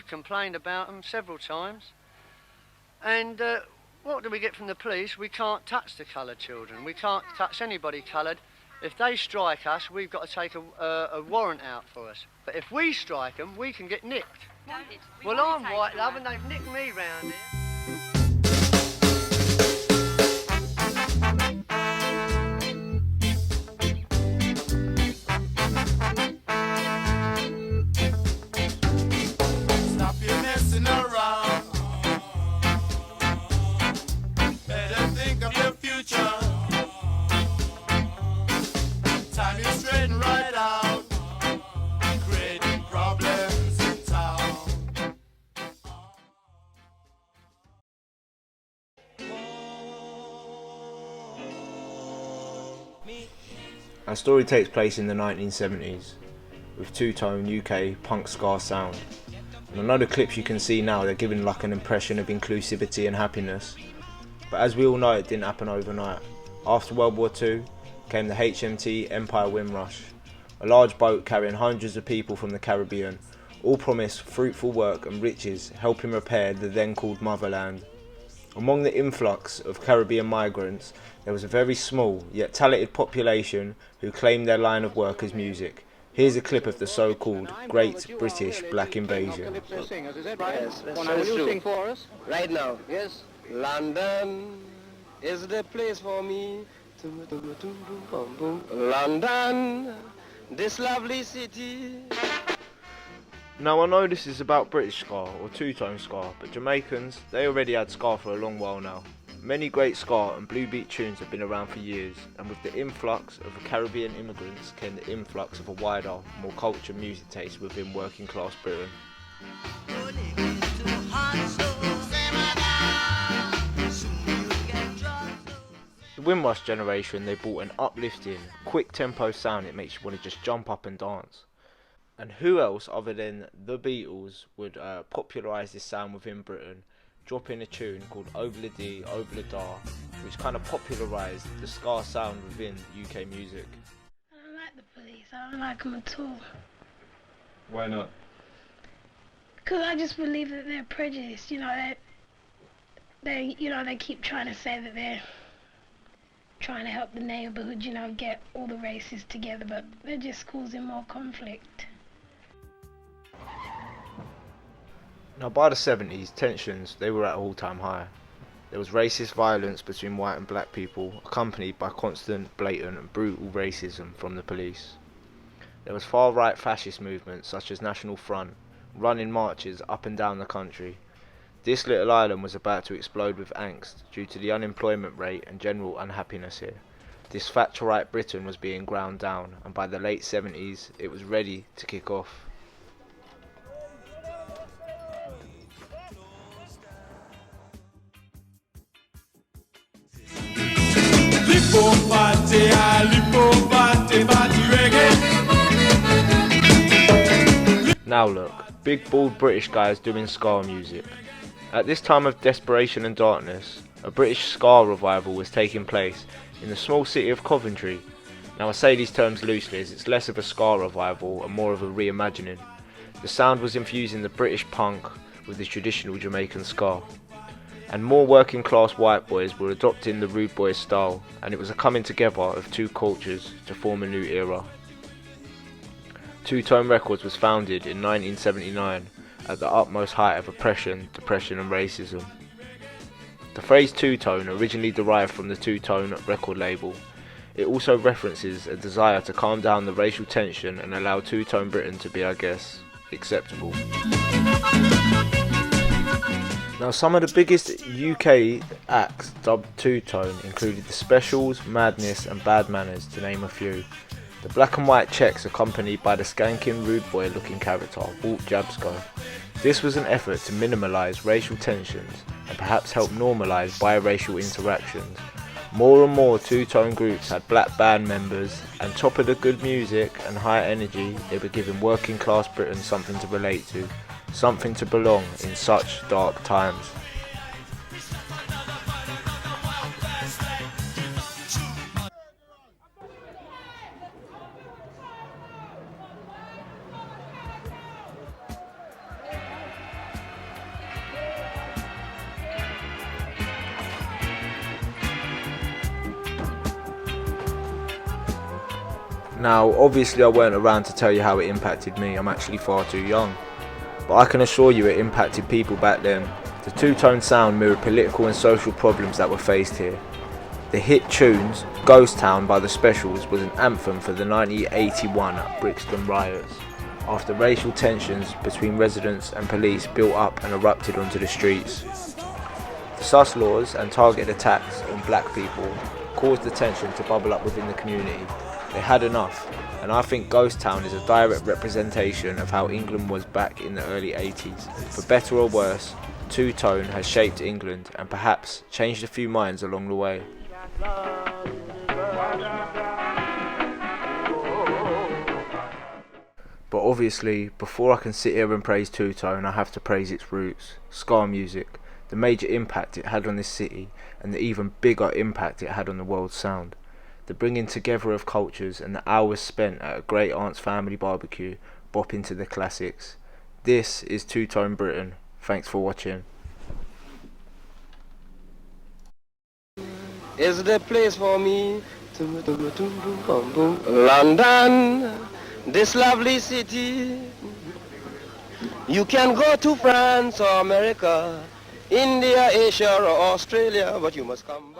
we've complained about them several times. And what do we get from the police? We can't touch the coloured children. We can't touch anybody coloured. If they strike us, we've got to take a warrant out for us. But if we strike them, we can get nicked. Well, I'm white, love, and they've nicked me round here. Our story takes place in the 1970s with two-tone UK punk ska sound. And I know the clips you can see now, they're giving like an impression of inclusivity and happiness. But as we all know, it didn't happen overnight. After World War II came the HMT Empire Windrush, a large boat carrying hundreds of people from the Caribbean, all promised fruitful work and riches, helping repair the then called motherland. Among the influx of Caribbean migrants, there was a very small yet talented population who claimed their line of work as music. Here's a clip of the so-called Great British Black Invasion. Yes, will you sing for us? Right now. Yes. London is the place for me. London, this lovely city. Now I know this is about British ska or two-tone ska, but Jamaicans, they already had ska for a long while now. Many great ska and blue beat tunes have been around for years, and with the influx of Caribbean immigrants came the influx of a wider, more cultured music taste within working class Britain. The Windrush generation, they brought an uplifting, quick tempo sound that makes you want to just jump up and dance. And who else other than the Beatles would popularise this sound within Britain, dropping a tune called Over the D, Over the Dar, which kind of popularised the ska sound within UK music. I don't like the police, I don't like them at all. Why not? Because I just believe that they're prejudiced, they keep trying to say that they're trying to help the neighbourhood, get all the races together, but they're just causing more conflict. Now by the 70s, tensions, they were at an all-time high. There was racist violence between white and black people, accompanied by constant, blatant and brutal racism from the police. There was far-right fascist movements such as National Front, running marches up and down the country. This little island was about to explode with angst due to the unemployment rate and general unhappiness here. This Thatcherite Britain was being ground down, and by the late 70s, it was ready to kick off. Now look, big bald British guys doing ska music. At this time of desperation and darkness, a British ska revival was taking place in the small city of Coventry. Now I say these terms loosely as it's less of a ska revival and more of a reimagining. The sound was infusing the British punk with the traditional Jamaican ska. And more working class white boys were adopting the rude boy style, and it was a coming together of two cultures to form a new era. Two Tone Records was founded in 1979 at the utmost height of oppression, depression and racism. The phrase two-tone originally derived from the Two Tone record label. It also references a desire to calm down the racial tension and allow two-tone Britain to be, I guess, acceptable. Now some of the biggest UK acts dubbed two-tone included The Specials, Madness and Bad Manners, to name a few. The black and white checks accompanied by the skanking rude boy looking character, Walt Jabsco. This was an effort to minimise racial tensions and perhaps help normalise biracial interactions. More and more two-tone groups had black band members, and top of the good music and high energy, they were giving working class Britain something to relate to, something to belong in such dark times. Now, obviously I weren't around to tell you how it impacted me, I'm actually far too young. But I can assure you it impacted people back then. The two-tone sound mirrored political and social problems that were faced here. The hit tunes, Ghost Town by the Specials, was an anthem for the 1981 Brixton riots, after racial tensions between residents and police built up and erupted onto the streets. The sus laws and targeted attacks on black people caused the tension to bubble up within the community. They had enough, and I think Ghost Town is a direct representation of how England was back in the early 80s. For better or worse, two-tone has shaped England and perhaps changed a few minds along the way. But obviously, before I can sit here and praise two-tone, I have to praise its roots, ska music, the major impact it had on this city, and the even bigger impact it had on the world's sound. The bringing together of cultures and the hours spent at a great aunt's family barbecue, bopping to the classics. This is Two-Tone Britain. Thanks for watching. Is the place for me. London, this lovely city. You can go to France or America, India, Asia or Australia, but you must come